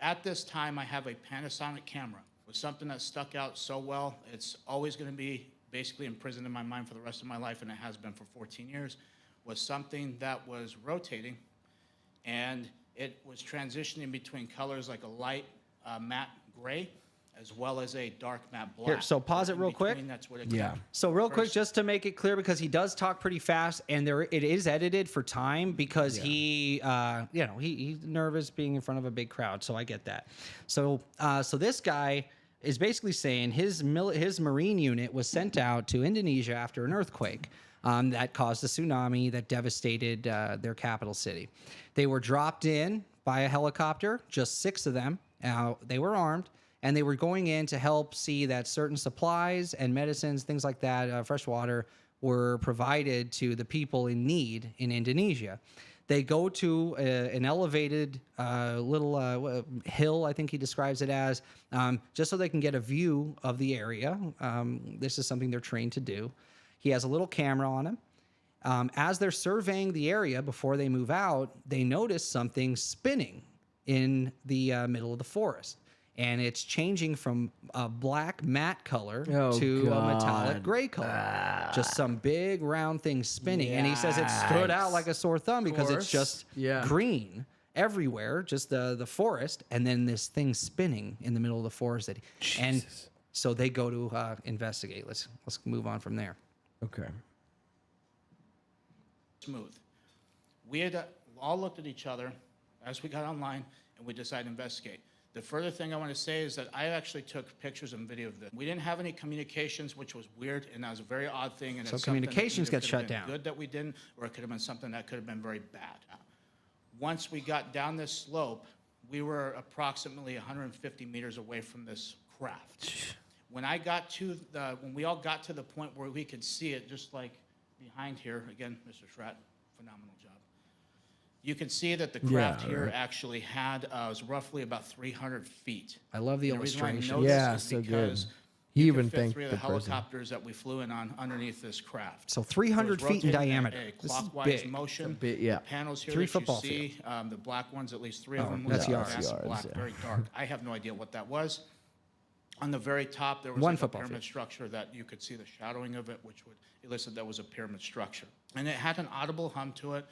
At this time, I have a Panasonic camera. It was something that stuck out so well. It's always going to be basically imprisoned in my mind for the rest of my life, and it has been for 14 years, was something that was rotating, and it was transitioning between colors like a light matte gray, as well as a dark matte black.
Here, so pause it real quick.
That's what it
So real quick, just to make it clear, because he does talk pretty fast, and it is edited for time because he, he's nervous being in front of a big crowd. So I get that. So this guy is basically saying his Marine unit was sent out to Indonesia after an earthquake that caused a tsunami that devastated their capital city. They were dropped in by a helicopter, just 6 of them. They were armed. And they were going in to help see that certain supplies and medicines, things like that, fresh water, were provided to the people in need in Indonesia. They go to an elevated little hill, I think he describes it as, just so they can get a view of the area. This is something they're trained to do. He has a little camera on him. As they're surveying the area before they move out, they notice something spinning in the middle of the forest. And it's changing from a black matte color to a metallic gray color. Just some big round thing spinning. And he says it stood out like a sore thumb because it's just green everywhere, just the forest, and then this thing spinning in the middle of the forest. And so they go to investigate. Let's move on from there.
Okay.
Smooth. We had all looked at each other as we got online, and we decided to investigate. The further thing I want to say is that I actually took pictures and video of this. We didn't have any communications, which was weird, and that was a very odd thing. And
so communications got shut down.
Good that we didn't, or it could have been something that could have been very bad. Once we got down this slope, we were approximately 150 meters away from this craft. When we all got to the point where we could see it, just like behind here, again, Mr. Schratt, phenomenal job. You can see that the craft here actually was roughly about 300 feet.
I love the illustration.
So good. He even thanked
3 of the helicopters that we flew in on underneath this craft.
So 300 feet in diameter.
A clockwise motion. The panels here
3
that
football
you see, the black ones, at least 3 of them.
That's
black, very dark. I have no idea what that was. On the very top, there was
One
like a pyramid
field.
structure that you could see the shadowing of it, which would elicit that was a pyramid structure. And it had an audible hum to it.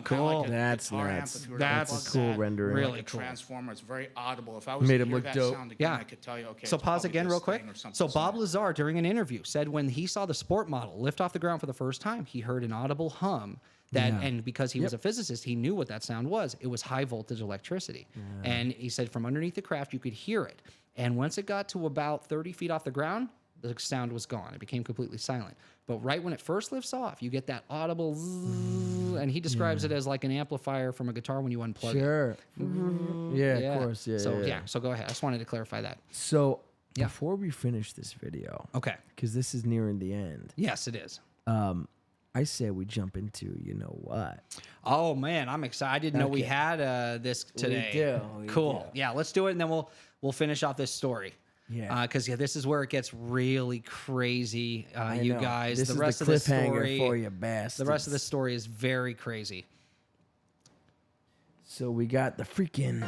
Cool.
Like
That's nuts. That's a cool rendering.
Really
Really
cool.
cool.
Transformer. It's very audible. If I was
Made
to
him
hear
look
that
dope.
sound again,
Yeah.
I could tell you, okay.
So
it's
pause
probably
again
this
real quick.
thing or something
So Bob
small.
Lazar, during an interview, said when he saw the sport model lift off the ground for the first time, he heard an audible hum. And because he was a physicist, he knew what that sound was. It was high voltage electricity. And he said from underneath the craft, you could hear it. And once it got to about 30 feet off the ground, the sound was gone. It became completely silent. But right when it first lifts off, you get that audible zzz, and he describes it as like an amplifier from a guitar when you unplug it.
Sure. Yeah, of course.
So go ahead. I just wanted to clarify that.
So before we finish this video,
Okay.
because this is nearing the end,
Yes, it is.
I say we jump into you know what.
Oh man, I'm excited. I didn't know we had this today.
We
Cool.
do.
Yeah, let's do it, and then we'll finish off this story.
Yeah.
Because this is where it gets really crazy. You
know.
guys,
This
the
is
rest
the
of the
cliffhanger
story
for you bastards.
The rest of the story is very crazy.
So we got the freaking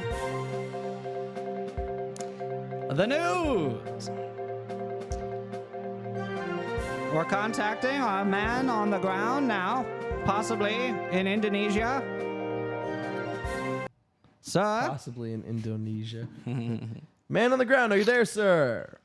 The news. We're contacting a man on the ground now, possibly in Indonesia. Sir?
possibly in Indonesia. Man on the ground, are you there, sir?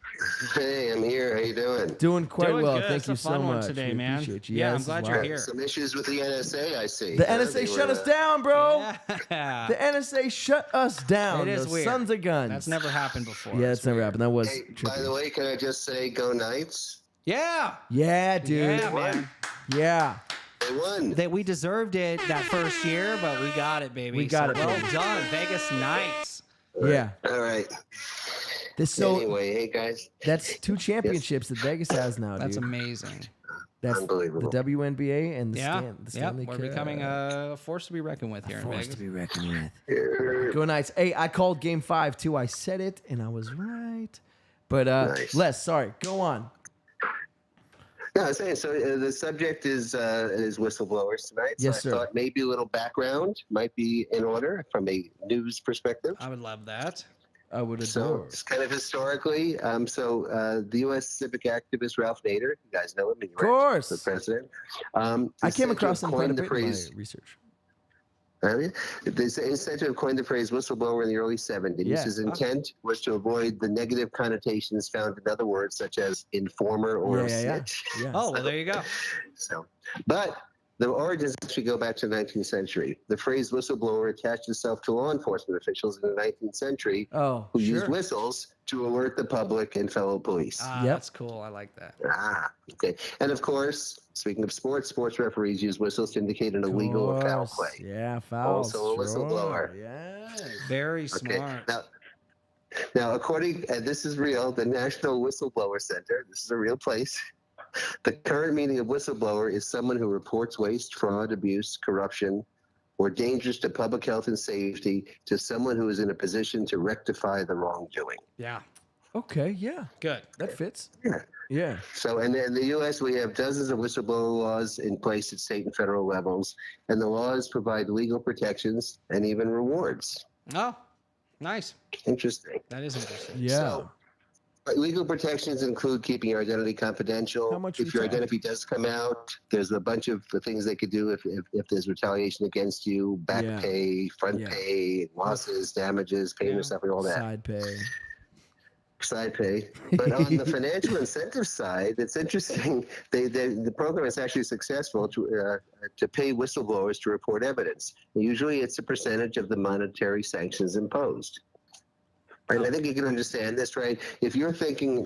Hey, I'm here. How you doing?
Doing quite
Doing
well.
good.
Thank
It's
you
a
so
fun one
much.
today,
We
man.
appreciate you.
Yeah, I'm
this is
glad
wild.
you're here.
Some issues with the NSA, I see.
The
They
NSA shut
were,
us down, bro.
Yeah.
The NSA shut us down.
It is
Those
weird.
sons of guns.
That's never happened before.
Yeah,
It's
it's never
weird.
happened. That was
Hey,
trippy.
by the way, can I just say go Knights?
Yeah.
Yeah, dude.
Yeah, man.
Yeah.
They won.
That we deserved it that first year, but we got it, baby.
We got it,
Well
baby.
done, Vegas Knights.
Yeah.
All right.
So
Anyway, hey guys.
that's 2 championships that Vegas has now,
That's
dude.
amazing.
That's
Unbelievable.
the WNBA and the
Yeah.
the
Yeah.
Stanley
We're
Cup.
becoming a force to be reckoned with here in
Force
Vegas.
to be reckoned with. Go Knights. Hey, I called Game 5 too. I said it, and I was right. But
Nice.
Les, sorry. Go on.
No, I was saying, so the subject is whistleblowers tonight.
Yes,
so
sir.
I thought maybe a little background might be in order from a news perspective.
I would love that.
I would
So
adore.
just kind of historically, the U.S. civic activist Ralph Nader, you guys know him,
Of course.
the president.
I came across him quite a
coined the
bit in my
phrase.
research.
It's said to have coined the phrase whistleblower in the early 70s.
Yeah.
His intent was to avoid the negative connotations found in other words such as informer or
Yeah.
snitch.
Yeah.
Oh, well, there you go.
So, but the origins actually go back to the 19th century. The phrase whistleblower attached itself to law enforcement officials in the 19th century
Oh,
who
sure.
used whistles to alert the public and fellow police.
Ah,
Yep.
that's cool. I like that.
Okay. And of course, speaking of sports referees use whistles to indicate an illegal or foul
Course.
play.
Yeah, foul.
Also a whistleblower.
Yeah.
Very
Okay.
smart.
Now, according, and this is real, the National Whistleblower Center, this is a real place. The current meaning of whistleblower is someone who reports waste, fraud, abuse, corruption, or dangers to public health and safety to someone who is in a position to rectify the wrongdoing.
Yeah.
Okay. Yeah.
Good.
That fits.
Yeah.
Yeah.
So, and in the U.S., we have dozens of whistleblower laws in place at state and federal levels, and the laws provide legal protections and even rewards.
Oh, nice.
Interesting.
That is interesting.
Yeah.
So, legal protections include keeping your identity confidential.
How much
If your
we talking?
identity does come out, there's a bunch of the things they could do if there's retaliation against you, back
Yeah.
pay, front
Yeah.
pay, losses, damages, payment
Yeah.
stuff, and all that.
Side pay.
Side pay. But on the financial incentive side, it's interesting. The program is actually successful to pay whistleblowers to report evidence. Usually it's a percentage of the monetary sanctions imposed. Right? I think you can understand this, right? If you're thinking,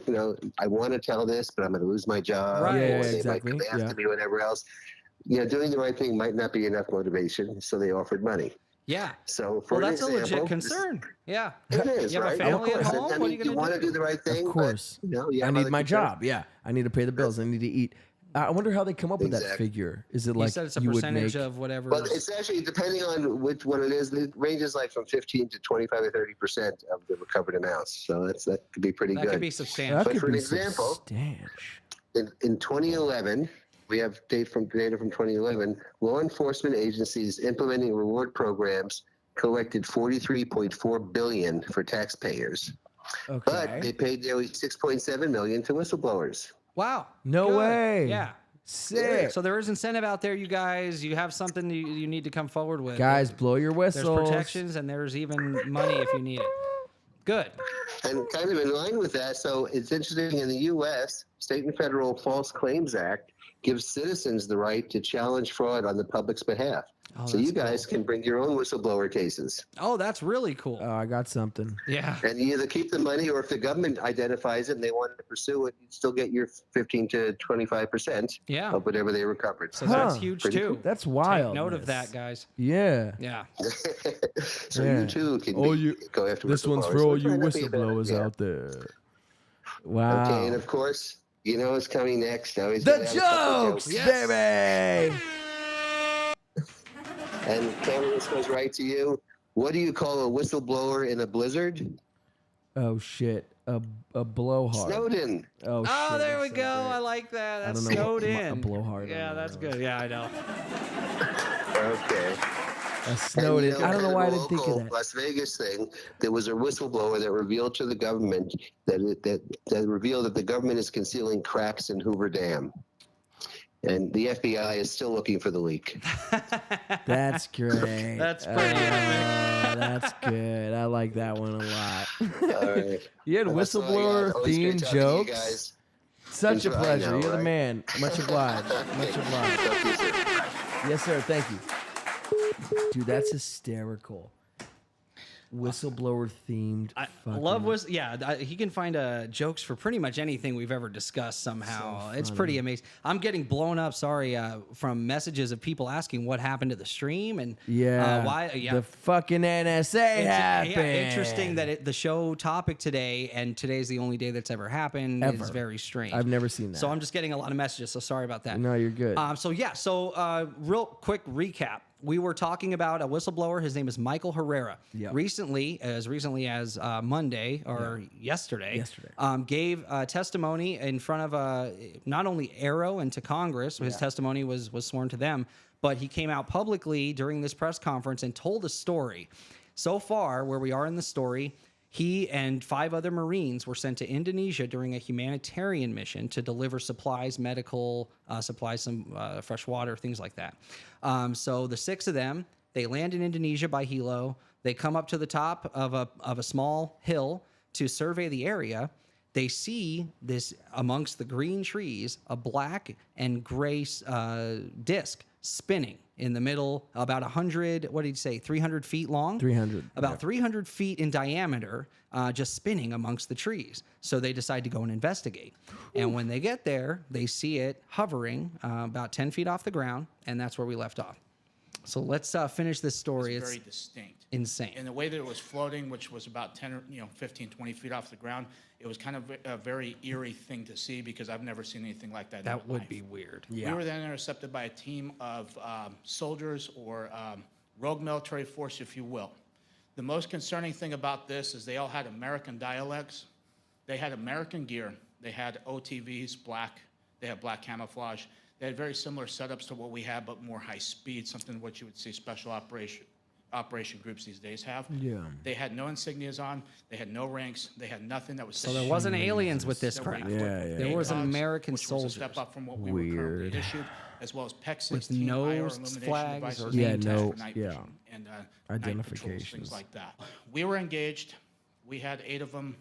I want to tell this, but I'm going to lose my job,
Right.
Yeah,
or they
exactly.
might come
Yeah.
after me, whatever else, doing the right thing might not be enough motivation, so they offered money.
Yeah.
So, for
Well,
an
that's a
example,
legit concern. Yeah.
It is,
You have a
right?
family at
Of course.
home?
I
What are
mean,
you gonna
want
do?
to do the right thing,
Of course.
but, you
I
have
need
other
my
concerns.
job. Yeah. I need to pay the bills. I need to eat. I wonder how they come up with that
Exactly.
figure. Is it
You
like
said it's a
you would
percentage
make?
of whatever.
Well, it's actually depending on which one it is. It ranges like from 15 to 25 or 30% of the recovered amounts. So that could be pretty
that
good.
could be
That
substantial.
But
could
for an
be
example,
substantial.
in 2011, we have data from 2011. Law enforcement agencies implementing reward programs collected $43.4 billion for taxpayers, but
Okay.
they paid nearly $6.7 million to whistleblowers.
Wow.
No
Good.
way.
Yeah.
Sick.
So there is incentive out there, you guys. You have something you need to come forward with.
Guys, blow your
There's
whistles.
protections and there's even money if you need it. Good.
And kind of in line with that, so it's interesting in the U.S., state and federal False Claims Act gives citizens the right to challenge fraud on the public's behalf.
Oh,
So
that's
you guys can bring your own whistleblower cases.
Oh, that's really cool.
Oh, I got something.
Yeah.
And you either keep the money, or if the government identifies it and they want to pursue it, you still get your 15 to 25%
Yeah.
of whatever they recovered.
So that's
Huh.
huge
Pretty
too.
cool.
That's wild.
Take note of that, guys.
Yeah.
Yeah.
So
Yeah.
you too can
All you-
go after
This one's
whistleblowers.
for all
Which
you
might not be a bad
whistleblowers
idea.
out there. Wow.
Okay, and of course, you know what's coming next. Now he's
The
gonna have a couple
jokes,
jokes.
baby.
And Cameron, this goes right to you. What do you call a whistleblower in a blizzard?
Oh shit. A blowhard.
Snowden.
Oh shit.
Oh, there we
that's
go.
so great.
I like that.
I
That's
don't know
snowed
what
in.
a blowhard.
Yeah, that's good. Yeah, I know.
Okay.
A snowed in.
And,
I don't know
kind
why I
of a
didn't think of
local
that.
Las Vegas thing. There was a whistleblower that revealed to the government that revealed that the government is concealing cracks in Hoover Dam, and the FBI is still looking for the leak.
That's great.
That's pretty epic.
That's good. I like that one a lot.
All right.
You had
Well, that's all I got.
whistleblower
Always great
themed
talking to you
jokes.
guys.
Such a
Enjoy. I
pleasure.
know,
You're the
right?
man. Much obliged. Much obliged.
Talk to you soon.
Yes, sir. Thank you. Dude, that's hysterical. Whistleblower themed.
I love he can find jokes for pretty much anything we've ever discussed somehow. It's pretty amazing. I'm getting blown up, from messages of people asking what happened to the stream and why.
The fucking NSA happened.
Yeah, interesting that the show topic today, and today's the only day that's ever happened, is very strange.
I've never seen that.
So I'm just getting a lot of messages, so sorry about that.
No, you're good.
So real quick recap. We were talking about a whistleblower. His name is Michael Herrera.
Yep.
Recently as Monday or yesterday, gave testimony in front of not only Arrow and to Congress. His testimony was sworn to them, but he came out publicly during this press conference and told a story. So far, where we are in the story, he and 5 other Marines were sent to Indonesia during a humanitarian mission to deliver supplies, medical supplies, some fresh water, things like that. So the 6 of them, they land in Indonesia by helo. They come up to the top of a small hill to survey the area. They see this amongst the green trees, a black and gray disc spinning in the middle, about 100, what did he say, 300 feet long?
300.
About 300 feet in diameter, just spinning amongst the trees. So they decide to go and investigate. And when they get there, they see it hovering about 10 feet off the ground, and that's where we left off. So let's finish this story.
It's very distinct.
Insane.
And the way that it was floating, which was about 10 or 15, 20 feet off the ground, it was kind of a very eerie thing to see because I've never seen anything like that.
That would be weird.
Yeah. We were then intercepted by a team of soldiers or rogue military force, if you will. The most concerning thing about this is they all had American dialects. They had American gear. They had OTVs, black. They had black camouflage. They had very similar setups to what we have, but more high speed, something what you would see special operation groups these days have.
Yeah.
They had no insignias on. They had no ranks. They had nothing that was.
So there wasn't aliens with this crap. There was American soldiers.
Which was a step up from what we were currently issued, as well as PEC 16
with
IR
nose
illumination
flags
devices,
or
and identifications, things like that. We were engaged. We had 8 of them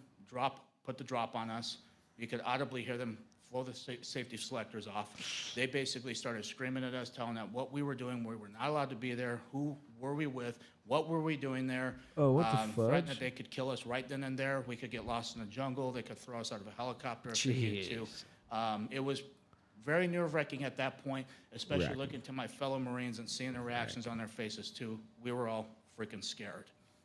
put the drop on us. You could audibly hear them blow the safety selectors off. They basically started screaming at us, telling us what we were doing. We were not allowed to be there. Who were we with? What were we doing there?
Oh, what the fudge?
Threatened that they could kill us right then and there. We could get lost in the jungle. They could throw us out of a helicopter if they needed to. It was very nerve-wracking at that point, especially looking to my fellow Marines and seeing the reactions on their faces too. We were all freaking scared,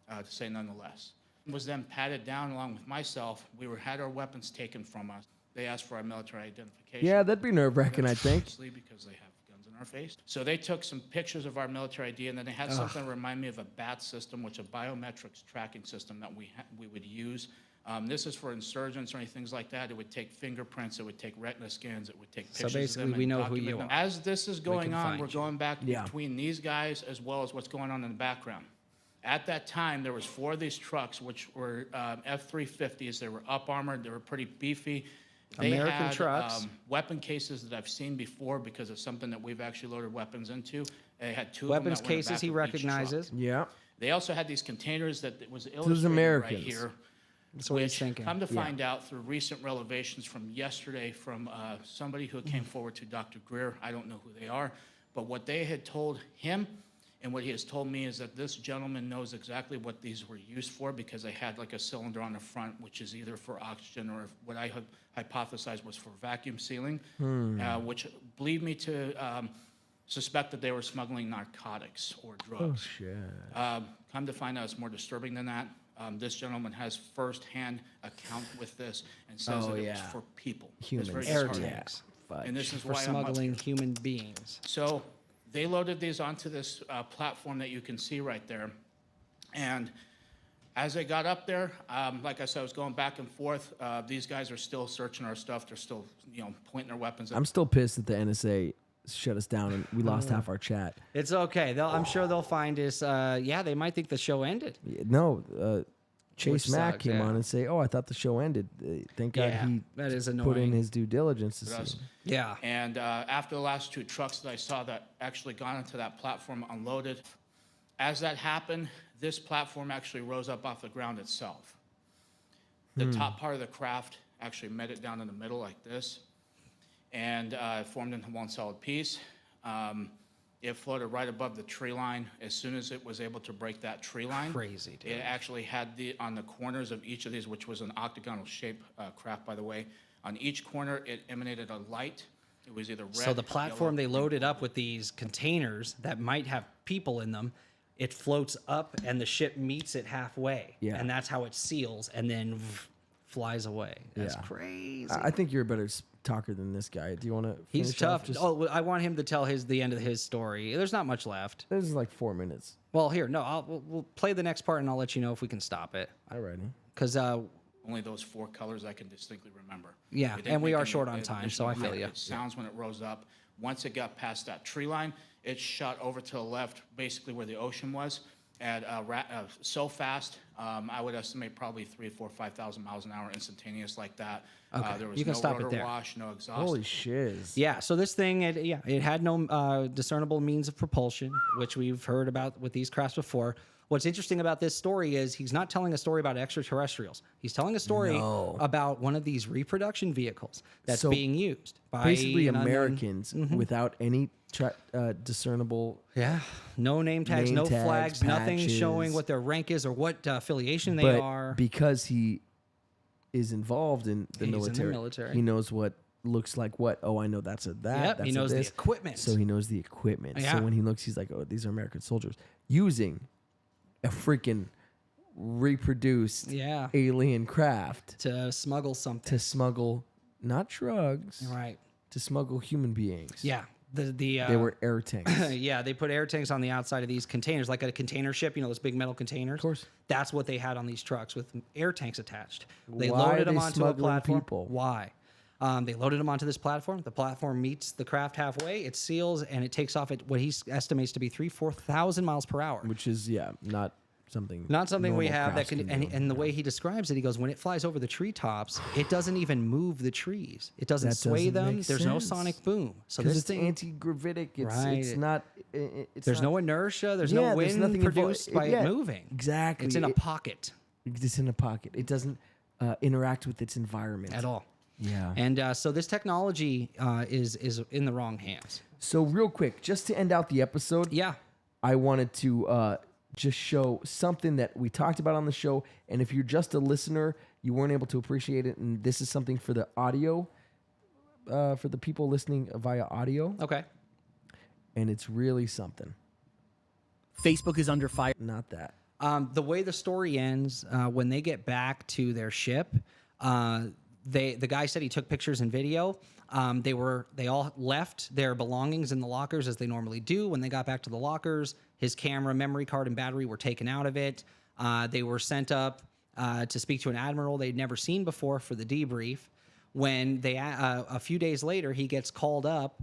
to say none the less. Was then patted down along with myself. We had our weapons taken from us. They asked for our military identification.
Yeah, that'd be nerve-wracking, I think.
Because they have guns in our face. So they took some pictures of our military ID, and then they had something remind me of a BAT system, which is a biometrics tracking system that we would use. This is for insurgents or anything like that. It would take fingerprints. It would take retina scans. It would take pictures of them.
So basically, we know who you are.
As this is going on, we're going back between these guys as well as what's going on in the background. At that time, there was 4 of these trucks, which were F-350s. They were up-armored. They were pretty beefy. They
American
had,
trucks.
Weapon cases that I've seen before because it's something that we've actually loaded weapons into. They had 2
weapons
of them that were in the
cases
back
he
of each
recognizes.
truck.
Yeah.
They also had these containers that was
Those
illustrated
Americans.
right here.
That's what he's thinking.
Come to find out through recent revelations from yesterday from somebody who came forward to Dr. Greer. I don't know who they are, but what they had told him and what he has told me is that this gentleman knows exactly what these were used for because they had like a cylinder on the front, which is either for oxygen or what I hypothesized was for vacuum sealing, which lead me to suspect that they were smuggling narcotics or drugs.
Oh, shit.
Come to find out it's more disturbing than that. This gentleman has first-hand account with this and says that it was for people.
Humans.
It's very
Air
disheartening.
tags.
And this is
For
why I'm up
smuggling
here.
human beings.
So they loaded these onto this platform that you can see right there. And as they got up there, like I said, I was going back and forth. These guys are still searching our stuff. They're still, pointing their weapons at
I'm still pissed that the NSA shut us down and we lost half our chat.
It's okay. I'm sure they'll find us. They might think the show ended.
No, Chase
Which
Mack
sucks,
came on and say, "Oh, I thought the show ended." Thank God he
that is
put in
annoying.
his due diligence to see.
Yeah.
And after the last 2 trucks that I saw that actually got into that platform unloaded, as that happened, this platform actually rose up off the ground itself. The top part of the craft actually met it down in the middle like this, and it formed into one solid piece. It floated right above the tree line. As soon as it was able to break that tree line,
Crazy, dude.
it actually had on the corners of each of these, which was an octagonal shape craft, by the way, on each corner it emanated a light. It was either red,
So the platform
yellow,
they loaded up with these containers that might have people in them, it floats up and the ship meets it halfway.
Yeah.
And that's how it seals and then flies away. That's crazy.
I think you're a better talker than this guy. Do you want to?
He's tough. Oh, I want him to tell the end of his story. There's not much left.
This is like 4 minutes.
Well, here, no, we'll play the next part and I'll let you know if we can stop it.
Alrighty.
Because
only those 4 colors I can distinctly remember.
Yeah,
It didn't
and we
make
are
any
short on time, so I feel
additional
you.
It sounds when it rose up. Once it got past that tree line, it shot over to the left, basically where the ocean was, at so fast. I would estimate probably 3,000, 4,000, 5,000 miles an hour, instantaneous like that.
Okay,
There was
you can
no
stop it
rotor
there.
wash, no exhaust.
Holy shiz.
Yeah, so this thing, it had no discernible means of propulsion, which we've heard about with these crafts before. What's interesting about this story is he's not telling a story about extraterrestrials. He's telling a story about one of these reproduction vehicles that's being used by
basically
an
Americans without any discernible.
Yeah, no name tags, no flags, nothing
patches.
showing what their rank is or what affiliation they are.
Because he is involved in the
He's in the
military,
military.
he knows what looks like what. Oh, I know that's a that.
Yep,
that's
he
a
knows the
this.
equipment.
So he knows the equipment.
Yeah.
So when he looks, he's like, oh, these are American soldiers using a freaking reproduced alien craft
to smuggle something.
To smuggle not drugs.
Right.
To smuggle human beings.
Yeah.
They were air tanks.
Yeah, they put air tanks on the outside of these containers, like a container ship, those big metal containers. Of
course.
That's what they had on these trucks with air tanks attached. They
Why
loaded
are
them
they
onto a
smuggling
platform.
people?
Why? They loaded them onto this platform. The platform meets the craft halfway. It seals and it takes off at what he estimates to be 4,000 miles per hour.
Which is not something.
Not something we
normal
have that
crafts
can.
do.
And the way he describes it, he goes, when it flies over the treetops, it doesn't even move the trees. It doesn't
That
sway
doesn't
them.
make
There's no
sense.
sonic boom. So
Because
this
it's
thing,
anti-gravitic. It's
Right.
it's not. It's
there's
not,
no inertia. There's
Yeah,
no
there's
wind
nothing
produced by it
yeah,
moving.
Exactly.
It's in a pocket
It's in a pocket. It doesn't interact with its environment
at all.
Yeah.
And so this technology is in the wrong hands.
So real quick, just to end out the episode, I wanted to just show something that we talked about on the show. And if you're just a listener, you weren't able to appreciate it, and this is something for the audio, for the people listening via audio.
Okay.
And it's really something.
Facebook is under fire.
Not that.
The way the story ends, when they get back to their ship, the guy said he took pictures and video. They all left their belongings in the lockers as they normally do. When they got back to the lockers, his camera, memory card, and battery were taken out of it. They were sent up to speak to an admiral they'd never seen before for the debrief. When they a few days later, he gets called up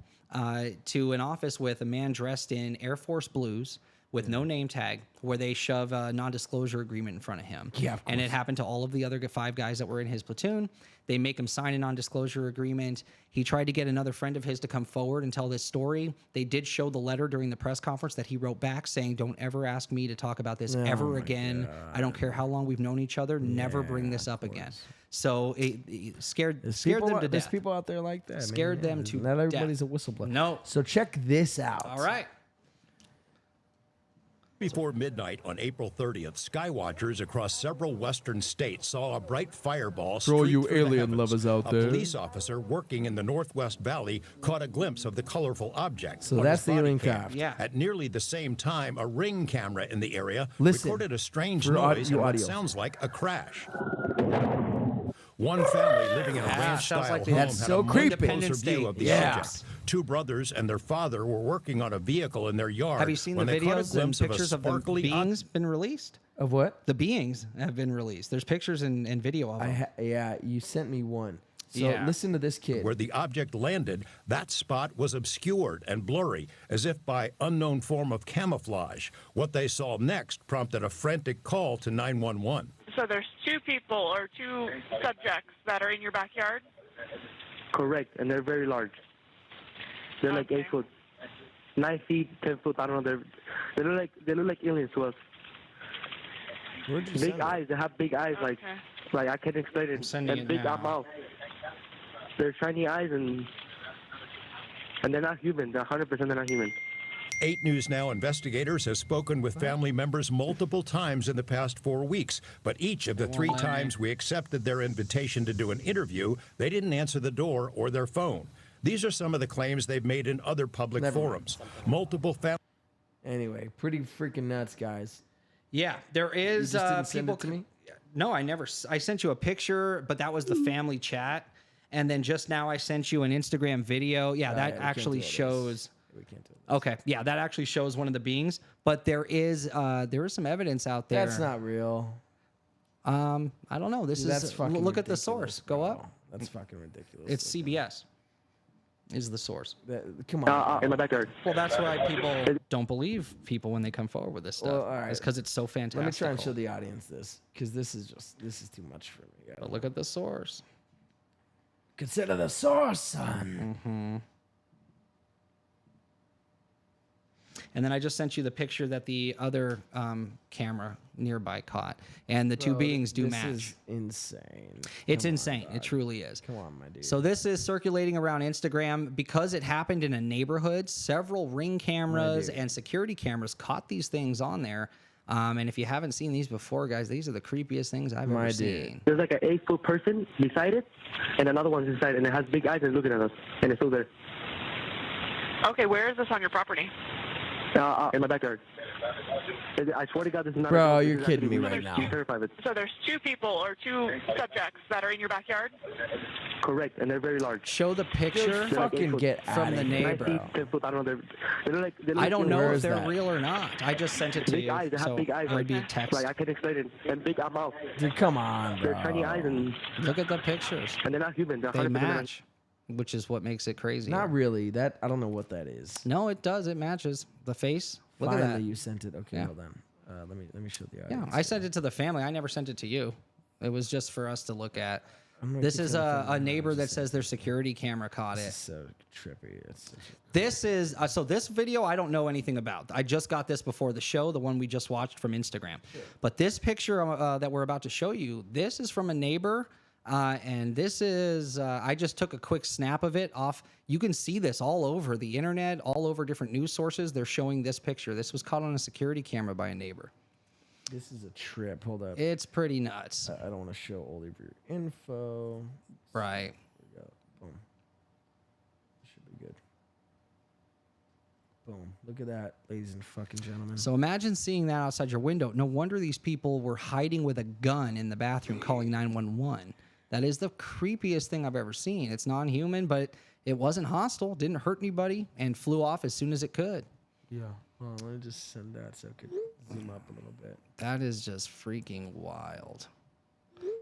to an office with a man dressed in Air Force blues with no name tag, where they shove a non-disclosure agreement in front of him.
Yeah, of course.
And it happened to all of the other 5 guys that were in his platoon. They make him sign a non-disclosure agreement. He tried to get another friend of his to come forward and tell this story. They did show the letter during the press conference that he wrote back saying, "Don't ever ask me to talk about this ever again. I don't care how long we've known each other. Never bring this up again." So it scared them to
There's
death.
people out there like that.
Scared them to
Not everybody's
death.
a whistleblower.
No.
So check this out.
All right.
Before midnight on April 30th, skywatchers across several western states saw a bright fireball
For all
streak
you
through the
alien
heavens.
lovers out
a
there.
police officer working in the Northwest Valley caught a glimpse of the colorful object.
So
on
that's
his
the
body
alien
cam.
craft.
Yeah.
At nearly the same time, a Ring camera in the area
Listen
recorded a strange
for
noise and what
audio.
sounds like a crash. One family living in a ranch-style
sounds like
home
That's
had
so
a much
creepy.
closer
Independence
view
Day.
of the
Yeah.
object. 2 brothers and their father were working on a vehicle in their yard.
Have you seen the
when they caught a
videos and
glimpse of a
pictures of the
sparkly
beings been released?
Of what?
The beings have been released. There's pictures and video of them.
Yeah, you sent me one. So
Yeah.
listen to this kid.
Where the object landed, that spot was obscured and blurry, as if by unknown form of camouflage. What they saw next prompted a frantic call to 911.
So there's 2 people or 2 subjects that are in your backyard?
Correct, and they're very large. They're like 8 foot, 9 feet, 10 foot. I don't know. They look like aliens to us.
Where'd you
Big
send it?
eyes. They have big eyes, like I can't explain it.
sending
And
it
big
now.
mouth. They're shiny eyes and they're not human. They're 100% they're not human.
8 News Now investigators have spoken with family members multiple times in the past 4 weeks, but each of the 3 times we accepted their invitation to do an interview, they didn't answer the door or their phone. These are some of the claims they've made in other public forums. Multiple families.
Anyway, pretty freaking nuts, guys.
Yeah, there is
You just didn't send
people.
it to me?
No, I never. I sent you a picture, but that was the family chat. And then just now I sent you an Instagram video. Yeah, that actually shows.
We can't do it.
Okay, yeah, that actually shows one of the beings. But there is some evidence out there.
That's not real.
I don't know. This
That's
is
fucking
look at the
ridiculous,
source. Go up.
That's fucking ridiculous.
It's CBS. Is the source.
Come on.
In my backyard.
Well, that's why people don't believe people when they come forward with this stuff.
Well, all right.
It's because it's so fantastic.
Let me try and show the audience this, because this is too much for me.
But look at the source.
Consider the source, son.
Mm-hmm. And then I just sent you the picture that the other camera nearby caught, and the two beings do match.
This is insane.
It's insane. It truly is.
Come on, my dude.
So this is circulating around Instagram because it happened in a neighborhood. Several Ring cameras and security cameras caught these things on there. And if you haven't seen these before, guys, these are the creepiest things I've ever seen.
There's like an 8-foot person beside it, and another one's inside, and it has big eyes and looking at us, and it's still there.
Okay, where is this on your property?
In my backyard. I swear to God, this is not.
Bro, you're kidding me right now.
I'm terrified of it.
So there's 2 people or 2 subjects that are in your backyard?
Correct, and they're very large.
Show the picture.
Fucking get
from the neighbor.
9 feet, 10 foot, I don't know. They look like
I don't know if they're
that?
real or not. I just sent it to
big
you.
eyes. They have
So
big eyes.
it would be
Like,
text.
like I can't explain it. And big mouth.
Dude, come on, bro.
They're tiny eyes, and
Look at the pictures.
they're not human. They're
They
100%
match, which is what makes it crazy.
Not really. That I don't know what that is.
No, it does. It matches the face. Look
Finally,
at that.
you sent it. Okay,
Yeah.
hold on. Let me show the
Yeah,
audience.
I sent it to the family. I never sent it to you. It was just for us to look at.
I'm gonna
This
keep
is
trying to
a
find it.
neighbor that says their security camera caught
This
it.
is so trippy. It's
This is so this video I don't know anything about. I just got this before the show, the one we just watched from Instagram. But this picture that we're about to show you, this is from a neighbor, and this is I just took a quick snap of it off. You can see this all over the internet, all over different news sources. They're showing this picture. This was caught on a security camera by a neighbor.
This is a trip. Hold up.
It's pretty nuts.
I don't want to show all of your info.
Right.
There we go. Boom. Should be good. Boom. Look at that, ladies and fucking gentlemen.
So imagine seeing that outside your window. No wonder these people were hiding with a gun in the bathroom calling 911. That is the creepiest thing I've ever seen. It's non-human, but it wasn't hostile, didn't hurt anybody, and flew off as soon as it could.
Yeah. Well, let me just send that so I could zoom up a little bit.
That is just freaking wild.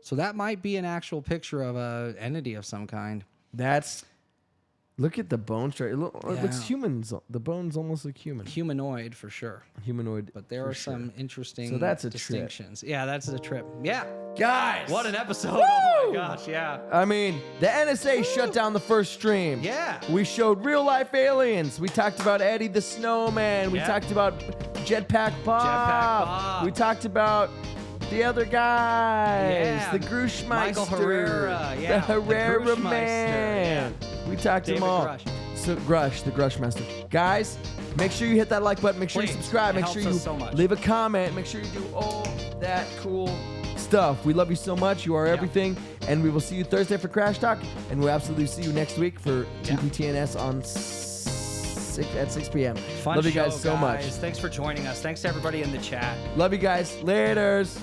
So that might be an actual picture of a entity of some kind.
That's. Look at the bone structure. It looks
Yeah.
humans. The bones almost look human.
Humanoid for sure.
Humanoid.
But there
for
are
sure.
some interesting
So that's a trip.
distinctions. Yeah, that's a trip. Yeah.
Guys!
What an episode. Oh my gosh, yeah.
I mean, the NSA shut down the first stream.
Yeah.
We showed real life aliens. We talked about Eddie the Snowman. We
Yeah.
talked about Jetpack Bob.
Bob.
We talked about the other guys.
Yeah.
The Grushmeister.
Michael Herrera. Yeah.
The Herrera
Grushmeister,
man. We talked to them
David
all.
Grush.
So Grush, the Grushmaster. Guys, make sure you hit that like button. Make sure
Please.
you subscribe.
It
Make sure
helps
you
us so much.
leave a comment. Make sure you do all that cool stuff. We love you so much. You are everything. And we will see you Thursday for Crash Talk. And we'll absolutely see you next week for TPTNS on at 6 p.m.
Fun
Love you
show,
guys so much.
Thanks for joining us. Thanks to everybody in the chat.
Love you guys. Laters.